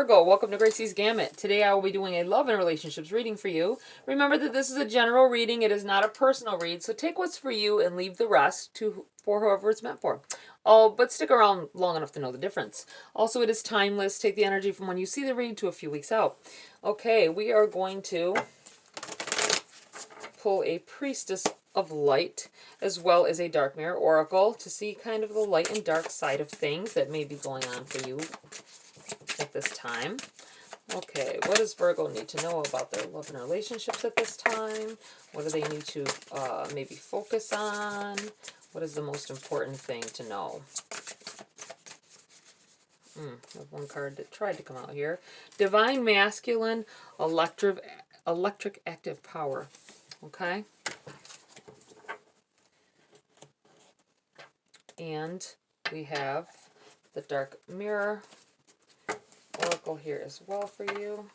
Virgo, welcome to GRAYCI'S Gamut. Today I will be doing a love and relationships reading for you. Remember that this is a general reading. It is not a personal read, so take what's for you and leave the rest for whoever it's meant for. Oh, but stick around long enough to know the difference. Also, it is timeless. Take the energy from when you see the read to a few weeks out. Okay, we are going to pull a Priestess of Light as well as a Dark Mirror Oracle to see kind of the light and dark side of things that may be going on for you at this time. Okay, what does Virgo need to know about their love and relationships at this time? What do they need to maybe focus on? What is the most important thing to know? I have one card that tried to come out here. Divine Masculine Electric Active Power. Okay. And we have the Dark Mirror Oracle here as well for you.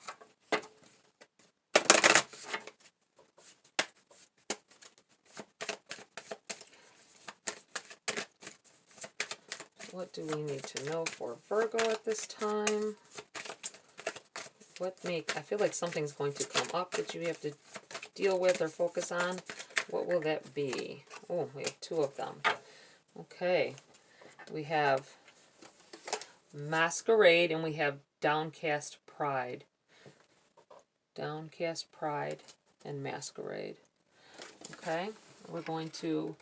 What do we need to know for Virgo at this time? I feel like something's going to come up that you have to deal with or focus on. What will that be? Oh, we have two of them. Okay. We have Masquerade and we have Downcast Pride. Downcast Pride and Masquerade. Okay, we're going to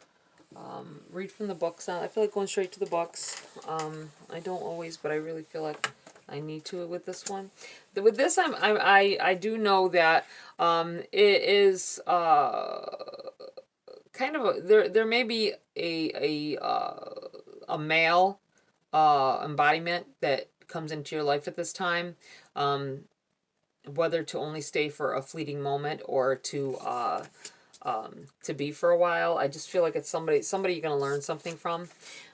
read from the books. I feel like going straight to the books. I don't always, but I really feel like I need to with this one. With this, I do know that it is kind of there may be a male embodiment that comes into your life at this time, whether to only stay for a fleeting moment or to be for a while. I just feel like it's somebody you're going to learn something from.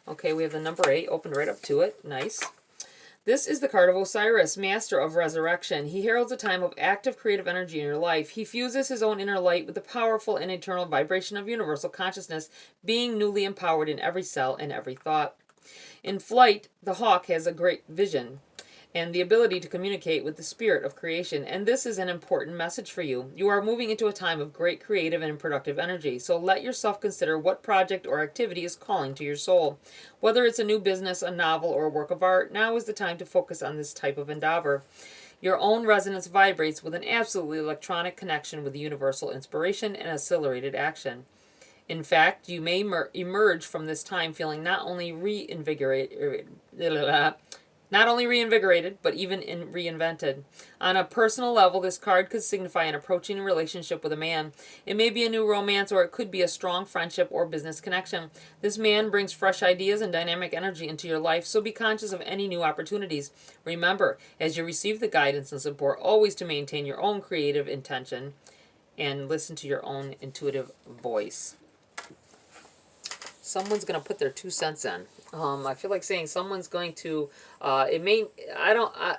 Okay, we have the number 8, opened right up to it. Nice. This is the card of Osiris, Master of Resurrection. He heralds a time of active creative energy in your life. He fuses his own inner light with the powerful and eternal vibration of universal consciousness, being newly empowered in every cell and every thought. In flight, the hawk has a great vision and the ability to communicate with the spirit of creation. And this is an important message for you. You are moving into a time of great creative and productive energy. So let yourself consider what project or activity is calling to your soul. Whether it's a new business, a novel, or a work of art, now is the time to focus on this type of endeavor. Your own resonance vibrates with an absolutely electronic connection with universal inspiration and accelerated action. In fact, you may emerge from this time feeling not only reinvigorated, but even reinvented. On a personal level, this card could signify an approaching relationship with a man. It may be a new romance, or it could be a strong friendship or business connection. This man brings fresh ideas and dynamic energy into your life, so be conscious of any new opportunities. Remember, as you receive the guidance and support, always to maintain your own creative intention and listen to your own intuitive voice. Someone's going to put their 2 cents in. I feel like saying someone's going to,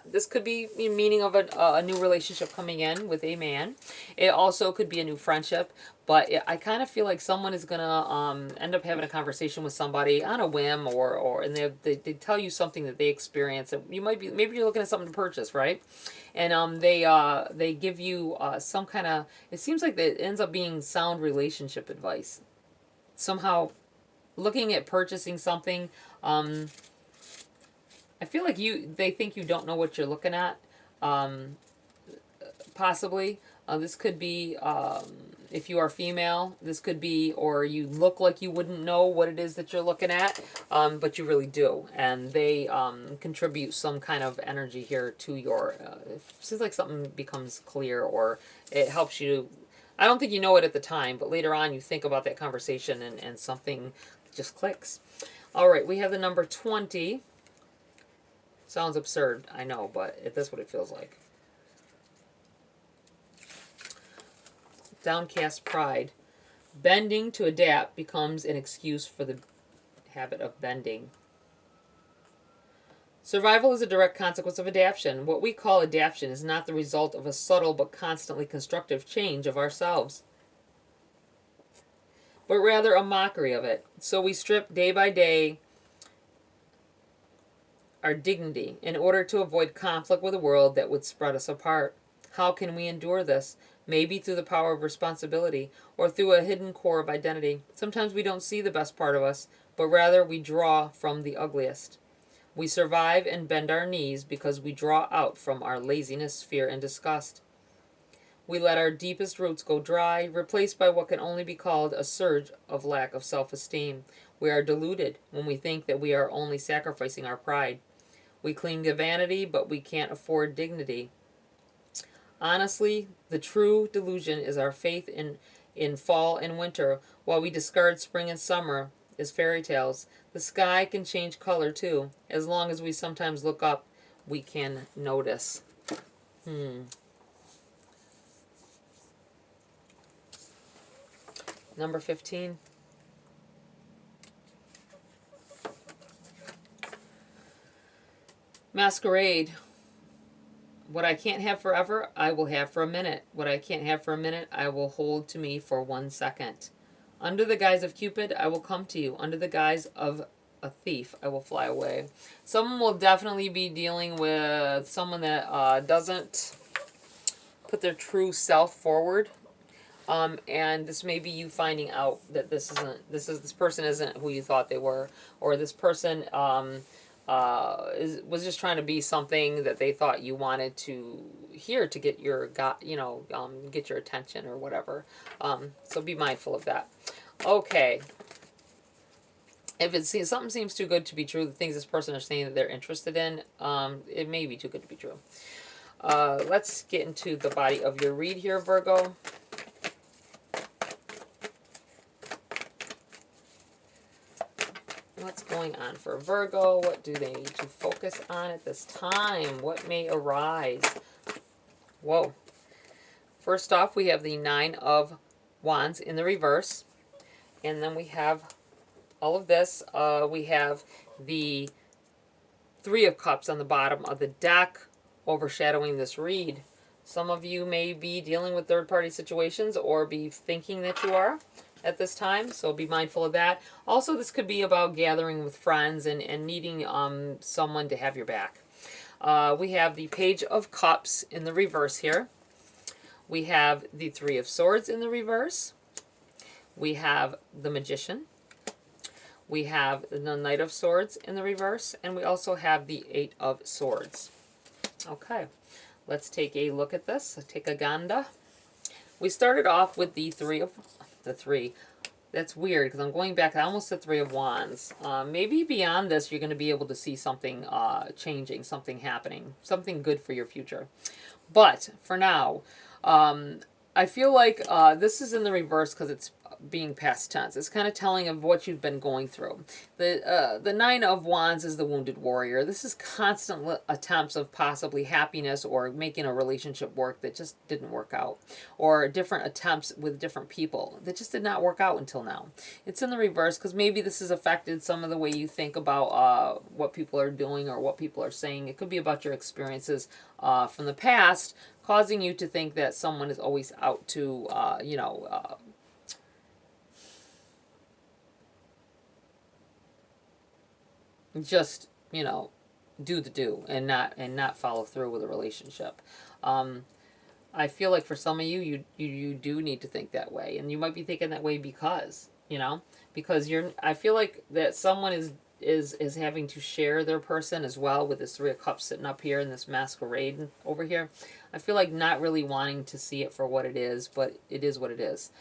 this could be the meaning of a new relationship coming in with a man. It also could be a new friendship, but I kind of feel like someone is going to end up having a conversation with somebody on a whim, and they tell you something that they experience. You might be, maybe you're looking at something to purchase, right? And they give you some kind of, it seems like it ends up being sound relationship advice. Somehow, looking at purchasing something, I feel like they think you don't know what you're looking at, possibly. This could be, if you are female, this could be, or you look like you wouldn't know what it is that you're looking at, but you really do. And they contribute some kind of energy here to your, it seems like something becomes clear, or it helps you. I don't think you know it at the time, but later on you think about that conversation and something just clicks. All right, we have the number 20. Sounds absurd, I know, but that's what it feels like. Downcast Pride. Bending to adapt becomes an excuse for the habit of bending. Survival is a direct consequence of adaptation. What we call adaptation is not the result of a subtle but constantly constructive change of ourselves, but rather a mockery of it. So we strip day by day our dignity in order to avoid conflict with a world that would spread us apart. How can we endure this? Maybe through the power of responsibility or through a hidden core of identity. Sometimes we don't see the best part of us, but rather we draw from the ugliest. We survive and bend our knees because we draw out from our laziness, fear, and disgust. We let our deepest roots go dry, replaced by what can only be called a surge of lack of self-esteem. We are deluded when we think that we are only sacrificing our pride. We cling to vanity, but we can't afford dignity. Honestly, the true delusion is our faith in fall and winter, while we discard spring and summer as fairy tales. The sky can change color too. As long as we sometimes look up, we can notice. Number 15. Masquerade. What I can't have forever, I will have for a minute. What I can't have for a minute, I will hold to me for 1 second. Under the guise of Cupid, I will come to you. Under the guise of a thief, I will fly away. Someone will definitely be dealing with someone that doesn't put their true self forward. And this may be you finding out that this person isn't who you thought they were, or this person was just trying to be something that they thought you wanted to hear to get your get your attention or whatever. So be mindful of that. Okay. If something seems too good to be true, the things this person is saying that they're interested in, it may be too good to be true. Let's get into the body of your read here, Virgo. What's going on for Virgo? What do they need to focus on at this time? What may arise? Whoa. First off, we have the 9 of Wands in the reverse. And then we have all of this. We have the 3 of Cups on the bottom of the deck overshadowing this read. Some of you may be dealing with third-party situations or be thinking that you are at this time, so be mindful of that. Also, this could be about gathering with friends and needing someone to have your back. We have the Page of Cups in the reverse here. We have the 3 of Swords in the reverse. We have the Magician. We have the Knight of Swords in the reverse, and we also have the 8 of Swords. Okay, let's take a look at this. Let's take a ganda. We started off with the 3. That's weird because I'm going back. I almost said 3 of Wands. Maybe beyond this, you're going to be able to see something changing, something happening, something good for your future. But for now, I feel like this is in the reverse because it's being past tense. It's kind of telling of what you've been going through. The 9 of Wands is the wounded warrior. This is constant attempts of possibly happiness or making a relationship work that just didn't work out, or different attempts with different people that just did not work out until now. It's in the reverse because maybe this has affected some of the way you think about what people are doing or what people are saying. It could be about your experiences from the past, causing you to think that someone is always out to just do and not follow through with a relationship. I feel like for some of you do need to think that way, and you might be thinking that way because I feel like that someone is having to share their person as well with this 3 of Cups sitting up here and this masquerade over here. I feel like not really wanting to see it for what it is, but it is what it is.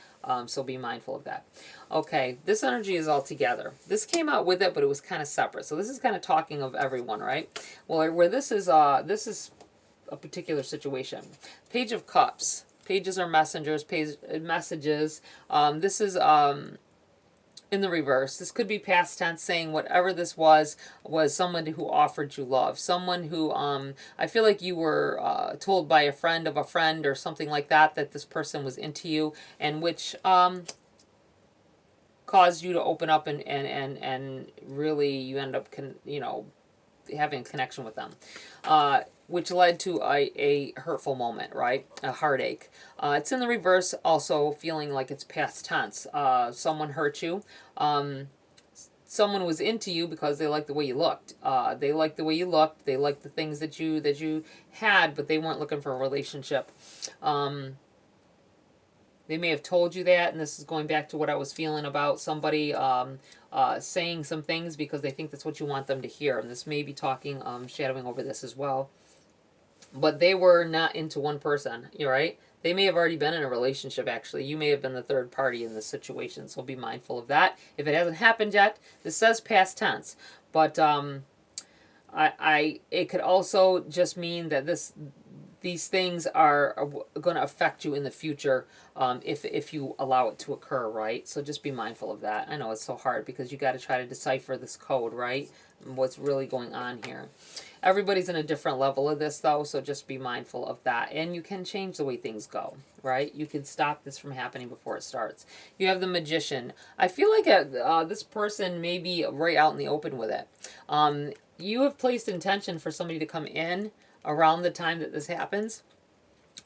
So be mindful of that. Okay, this energy is all together. This came out with it, but it was kind of separate. So this is kind of talking of everyone, right? Well, where this is a particular situation. Page of Cups. Pages are messengers. Messages. This is in the reverse. This could be past tense, saying whatever this was someone who offered you love. Someone who, I feel like you were told by a friend of a friend or something like that this person was into you, and which caused you to open up and really you end up having a connection with them. Which led to a hurtful moment, right? A heartache. It's in the reverse, also feeling like it's past tense. Someone hurt you. someone was into you because they liked the way you looked. They liked the way you looked. They liked the things that you had, but they weren't looking for a relationship. They may have told you that, and this is going back to what I was feeling about somebody saying some things because they think that's what you want them to hear. And this may be talking, shadowing over this as well. But they were not into one person, you're right? They may have already been in a relationship, actually. You may have been the third party in this situation, so be mindful of that. If it hasn't happened yet, this says past tense. But it could also just mean that these things are going to affect you in the future if you allow it to occur, right? So just be mindful of that. I know it's so hard because you got to try to decipher this code, right? What's really going on here. Everybody's in a different level of this, though, so just be mindful of that. And you can change the way things go, right? You can stop this from happening before it starts. You have the Magician. I feel like this person may be right out in the open with it. You have placed intention for somebody to come in around the time that this happens,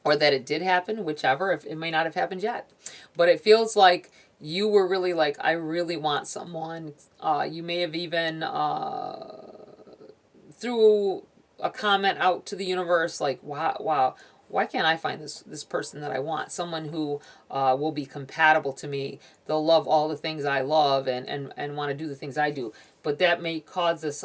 or that it did happen, whichever. If it may not have happened yet. But it feels like you were really like, I really want someone. You may have even threw a comment out to the universe like, wow, why can't I find this person that I want? Someone who will be compatible to me. They'll love all the things I love and want to do the things I do. But that may cause this,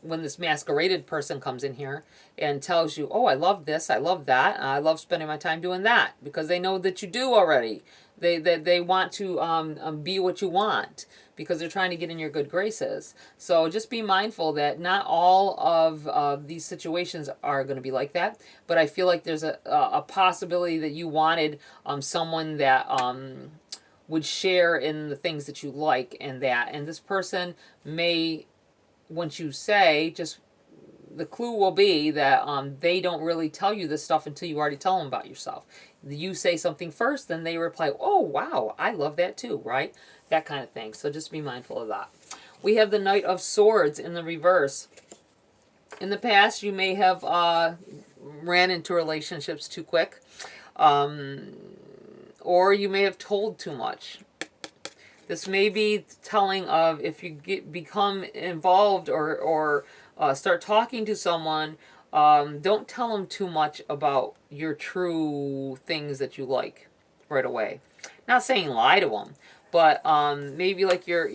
when this masqueraded person comes in here and tells you, oh, I love this, I love that, I love spending my time doing that, because they know that you do already. They want to be what you want because they're trying to get in your good graces. So just be mindful that not all of these situations are going to be like that. But I feel like there's a possibility that you wanted someone that would share in the things that you like and that. And this person may, once you say, just the clue will be that they don't really tell you this stuff until you already tell them about yourself. You say something first, then they reply, oh, wow, I love that too, right? That kind of thing. So just be mindful of that. We have the Knight of Swords in the reverse. In the past, you may have ran into relationships too quick, or you may have told too much. This may be telling of if you become involved or start talking to someone, don't tell them too much about your true things that you like right away. Not saying lie to them, but maybe like your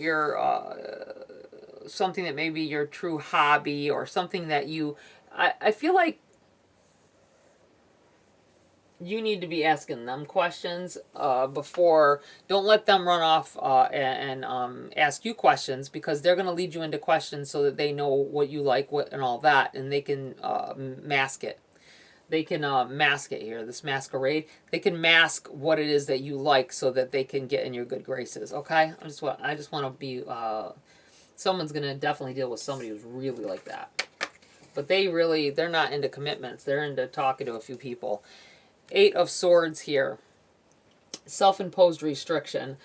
something that may be your true hobby or something that you... I feel like you need to be asking them questions before. Don't let them run off and ask you questions, because they're going to lead you into questions so that they know what you like, what and all that, and they can mask it. They can mask it here, this masquerade. They can mask what it is that you like so that they can get in your good graces. Okay, I just want to be. Someone's going to definitely deal with somebody who's really like that, but they're not into commitments. They're into talking to a few people. 8 of Swords here. Self-imposed restriction.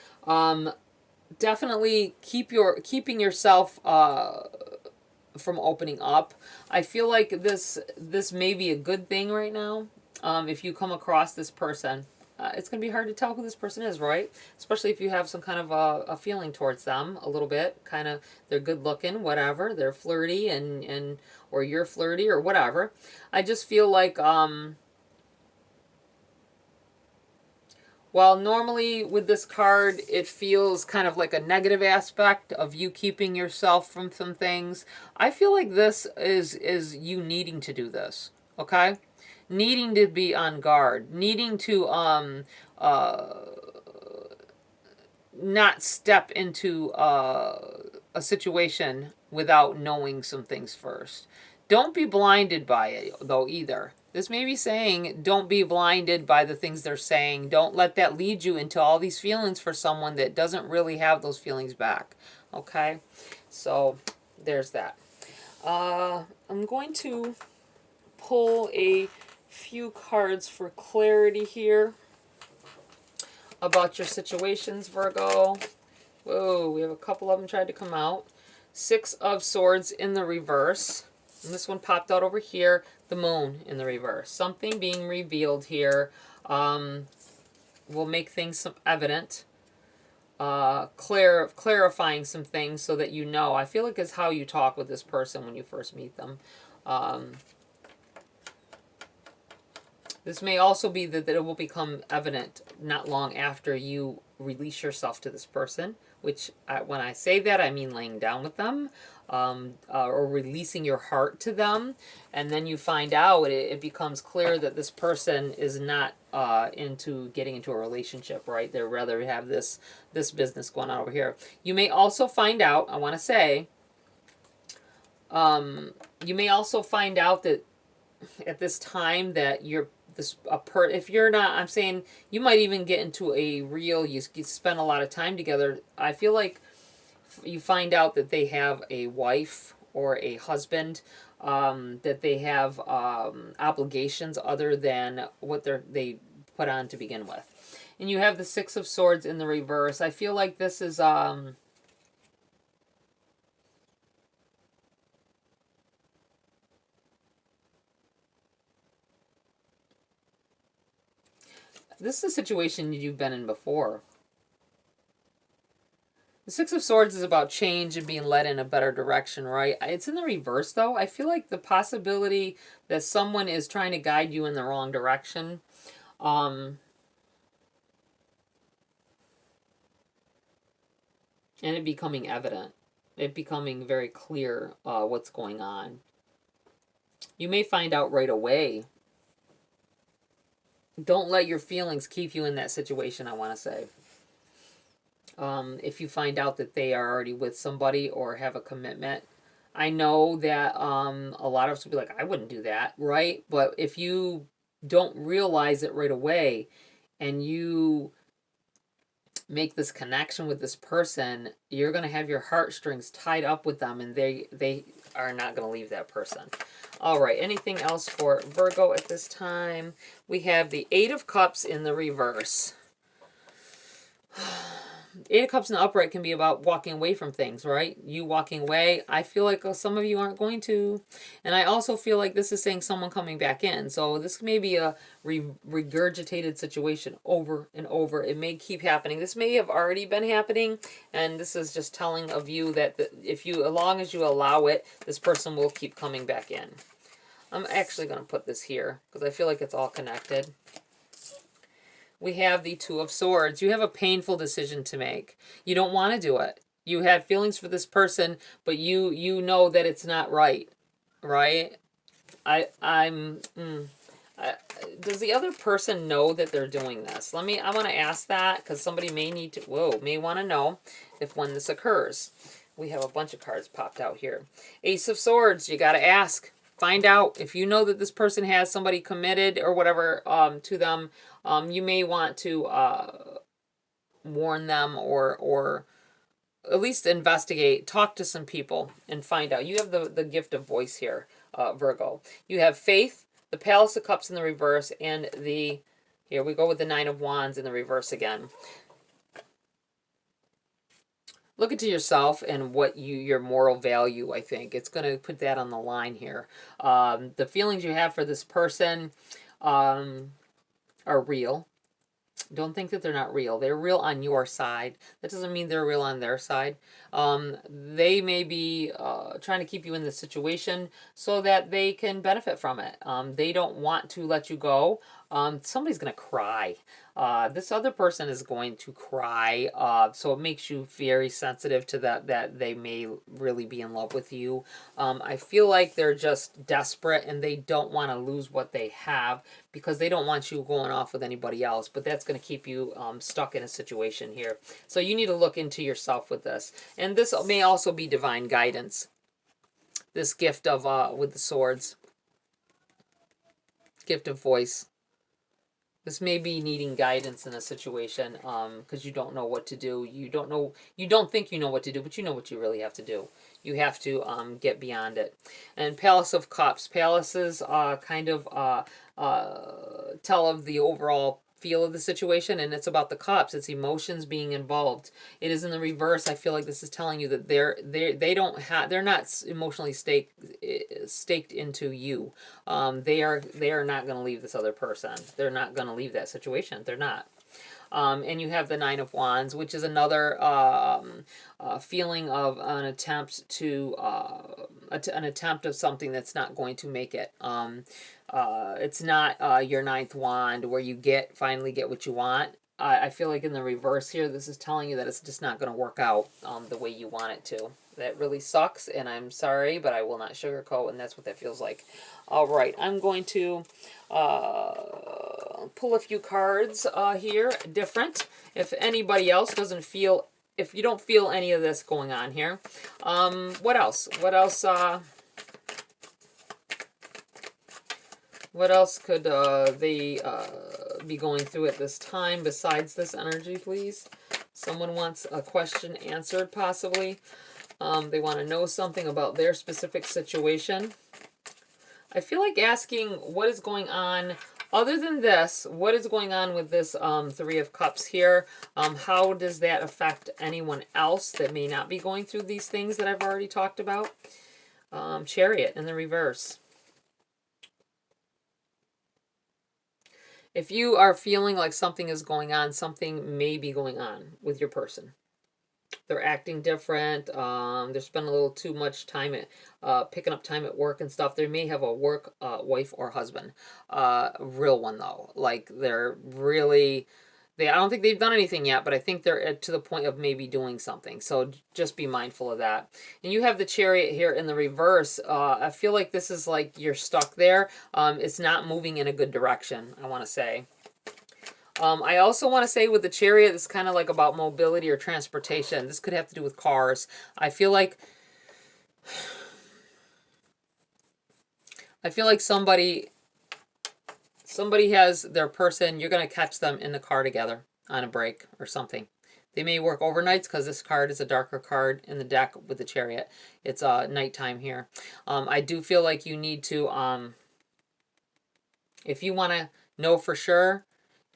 Definitely keeping yourself from opening up. I feel like this may be a good thing right now. If you come across this person, it's going to be hard to tell who this person is, right? Especially if you have some kind of a feeling towards them a little bit. Kind of, they're good looking, whatever. They're flirty and or you're flirty or whatever. I just feel like while normally with this card, it feels kind of like a negative aspect of you keeping yourself from some things, I feel like this is you needing to do this, okay? Needing to be on guard, needing to not step into a situation without knowing some things first. Don't be blinded by it, though, either. This may be saying, don't be blinded by the things they're saying. Don't let that lead you into all these feelings for someone that doesn't really have those feelings back. Okay? So, there's that. I'm going to pull a few cards for clarity here about your situations, Virgo. Whoa, we have a couple of them tried to come out. 6 of Swords in the reverse. And this one popped out over here. The Moon in the reverse. Something being revealed here will make things evident. clarifying some things so that you know. I feel like it's how you talk with this person when you first meet them. This may also be that it will become evident not long after you release yourself to this person, which when I say that, I mean laying down with them, or releasing your heart to them. And then you find out, it becomes clear that this person is not into getting into a relationship, right? They'd rather have this business going on over here. You may also find out, I want to say, you may also find out that at this time that you're if you're not, I'm saying you might even get into a real, you spend a lot of time together. I feel like you find out that they have a wife or a husband, that they have obligations other than what they put on to begin with. And you have the Six of Swords in the reverse. I feel like this is this is a situation you've been in before. The Six of Swords is about change and being led in a better direction, right? It's in the reverse, though. I feel like the possibility that someone is trying to guide you in the wrong direction. And it becoming evident. It becoming very clear what's going on. You may find out right away. Don't let your feelings keep you in that situation, I want to say. If you find out that they are already with somebody or have a commitment. I know that a lot of us will be like, I wouldn't do that, right? But if you don't realize it right away and you make this connection with this person, you're going to have your heartstrings tied up with them, and they are not going to leave that person. All right, anything else for Virgo at this time? We have the Eight of Cups in the reverse. Eight of Cups in the upright can be about walking away from things, right? You walking away. I feel like some of you aren't going to. And I also feel like this is saying someone coming back in. So this may be a regurgitated situation over and over. It may keep happening. This may have already been happening. And this is just telling of you that as long as you allow it, this person will keep coming back in. I'm actually going to put this here because I feel like it's all connected. We have the Two of Swords. You have a painful decision to make. You don't want to do it. You have feelings for this person, but you know that it's not right, right? Does the other person know that they're doing this? I want to ask that because somebody may want to know when this occurs. We have a bunch of cards popped out here. Ace of Swords. You got to ask. Find out if you know that this person has somebody committed or whatever to them. You may want to warn them or at least investigate, talk to some people and find out. You have the gift of voice here, Virgo. You have faith, the Palace of Cups in the reverse, and here we go with the Nine of Wands in the reverse again. Look into yourself and what your moral value, I think. It's going to put that on the line here. The feelings you have for this person are real. Don't think that they're not real. They're real on your side. That doesn't mean they're real on their side. They may be trying to keep you in this situation so that they can benefit from it. They don't want to let you go. Somebody's going to cry. This other person is going to cry. So it makes you very sensitive to that they may really be in love with you. I feel like they're just desperate and they don't want to lose what they have because they don't want you going off with anybody else. But that's going to keep you stuck in a situation here. So you need to look into yourself with this. And this may also be divine guidance. This gift of, with the swords. Gift of voice. This may be needing guidance in a situation because you don't know what to do. You don't think you know what to do, but you know what you really have to do. You have to get beyond it. And Palace of Cups. Palaces kind of tell of the overall feel of the situation, and it's about the cups. It's emotions being involved. It is in the reverse. I feel like this is telling you that they're not emotionally staked into you. They are not going to leave this other person. They're not going to leave that situation. They're not. And you have the Nine of Wands, which is another feeling of an attempt to an attempt of something that's not going to make it. It's not your ninth wand where you finally get what you want. I feel like in the reverse here, this is telling you that it's just not going to work out the way you want it to. That really sucks, and I'm sorry, but I will not sugarcoat, and that's what that feels like. All right, I'm going to pull a few cards here, different. If anybody else doesn't feel, if you don't feel any of this going on here, what else? What else? What else could they be going through at this time besides this energy, please? Someone wants a question answered, possibly. They want to know something about their specific situation. I feel like asking what is going on, other than this, what is going on with this Three of Cups here? How does that affect anyone else that may not be going through these things that I've already talked about? Chariot in the reverse. If you are feeling like something is going on, something may be going on with your person. They're acting different. They're spending a little too much time at picking up time at work and stuff. They may have a work wife or husband. Real one, though. Like, they're really... I don't think they've done anything yet, but I think they're to the point of maybe doing something. So just be mindful of that. And you have the Chariot here in the reverse. I feel like this is like you're stuck there. It's not moving in a good direction, I want to say. I also want to say with the Chariot, it's kind of like about mobility or transportation. This could have to do with cars. I feel like somebody has their person, you're going to catch them in the car together on a break or something. They may work overnights because this card is a darker card in the deck with the Chariot. It's nighttime here. I do feel like you need to, if you want to know for sure,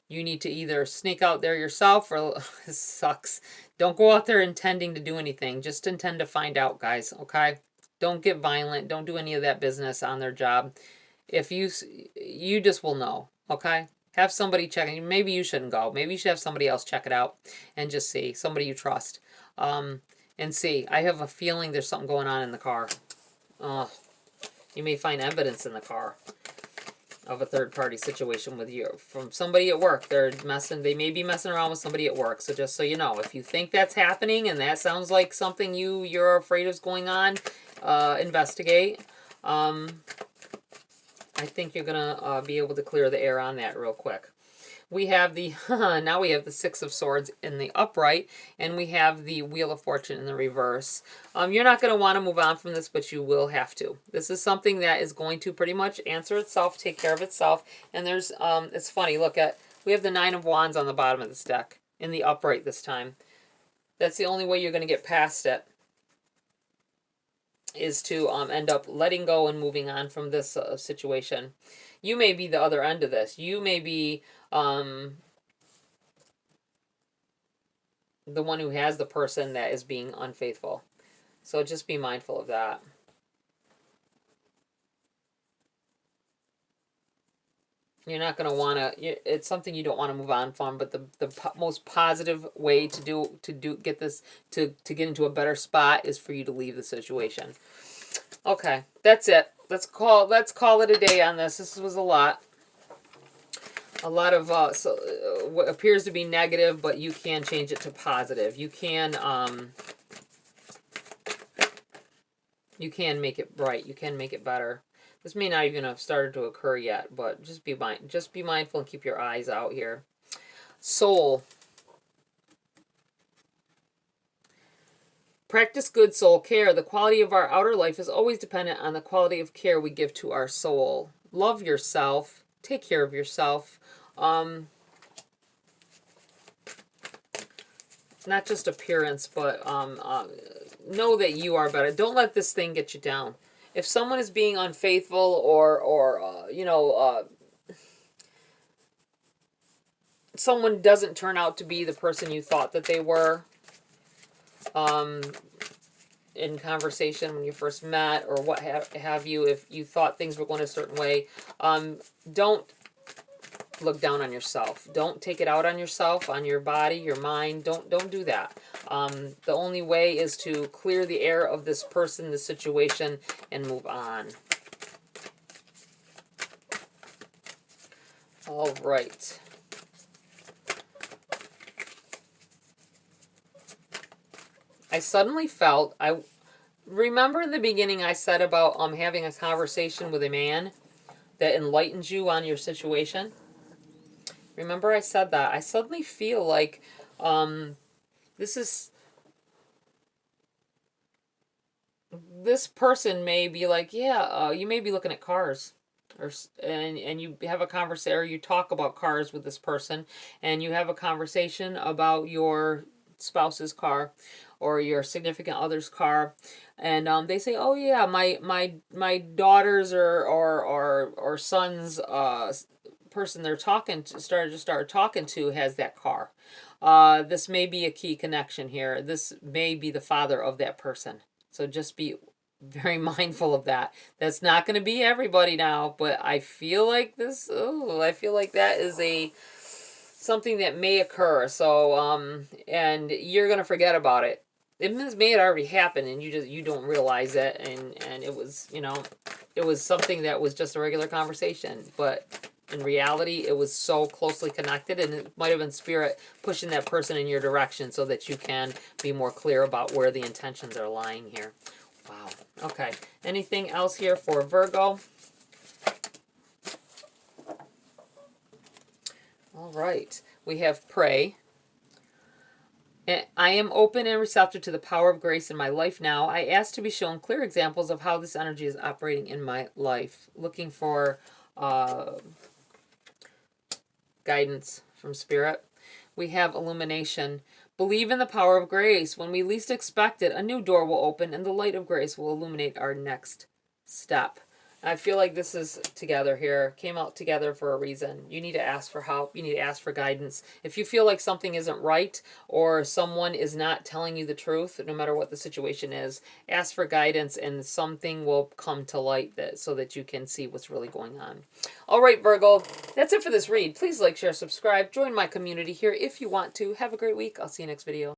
you need to either sneak out there yourself or, this sucks, don't go out there intending to do anything. Just intend to find out, guys, okay? Don't get violent. Don't do any of that business on their job. If you just will know, okay? Have somebody check it. Maybe you shouldn't go. Maybe you should have somebody else check it out and just see. Somebody you trust. And see. I have a feeling there's something going on in the car. You may find evidence in the car of a third-party situation with you. From somebody at work. They may be messing around with somebody at work. So just so you know, if you think that's happening and that sounds like something you're afraid is going on, investigate. I think you're going to be able to clear the air on that real quick. We have the, now we have the Six of Swords in the upright, and we have the Wheel of Fortune in the reverse. You're not going to want to move on from this, but you will have to. This is something that is going to pretty much answer itself, take care of itself. And there's, it's funny, look at, we have the Nine of Wands on the bottom of this deck, in the upright this time. That's the only way you're going to get past it, is to end up letting go and moving on from this situation. You may be the other end of this. You may be the one who has the person that is being unfaithful. So just be mindful of that. You're not going to want to, it's something you don't want to move on from, but the most positive way to get this, to get into a better spot is for you to leave the situation. Okay, that's it. Let's call it a day on this. This was a lot. A lot of, what appears to be negative, but you can change it to positive. You can make it bright. You can make it better. This may not even have started to occur yet, but just be mindful and keep your eyes out here. Soul. Practice good soul care. The quality of our outer life is always dependent on the quality of care we give to our soul. Love yourself. Take care of yourself. Not just appearance, but know that you are better. Don't let this thing get you down. If someone is being unfaithful or someone doesn't turn out to be the person you thought that they were in conversation when you first met or what have you, if you thought things were going a certain way, don't look down on yourself. Don't take it out on yourself, on your body, your mind. Don't do that. The only way is to clear the air of this person, this situation, and move on. All right. I suddenly felt, remember in the beginning I said about having a conversation with a man that enlightens you on your situation? Remember I said that? I suddenly feel like this person may be like, yeah, you may be looking at cars. And you have a conversation, or you talk about cars with this person, and you have a conversation about your spouse's car or your significant other's car, and they say, oh yeah, my daughter's or son's person they're talking to start talking to has that car. This may be a key connection here. This may be the father of that person, so just be very mindful of that. That's not going to be everybody now, but I feel like this, I feel like that is something that may occur. So, and you're going to forget about it. It may have already happened and you don't realize it. And it was, it was something that was just a regular conversation, but in reality, it was so closely connected, and it might have been spirit pushing that person in your direction so that you can be more clear about where the intentions are lying here. Wow. Okay. Anything else here for Virgo? All right. We have pray. I am open and receptive to the power of grace in my life now. I ask to be shown clear examples of how this energy is operating in my life. Looking for guidance from spirit. We have illumination. Believe in the power of grace. When we least expect it, a new door will open and the light of grace will illuminate our next step. I feel like this is together here. Came out together for a reason. You need to ask for help. You need to ask for guidance. If you feel like something isn't right or someone is not telling you the truth, no matter what the situation is, ask for guidance and something will come to light so that you can see what's really going on. All right, Virgo, that's it for this read. Please like, share, subscribe. Join my community here if you want to. Have a great week. I'll see you next video.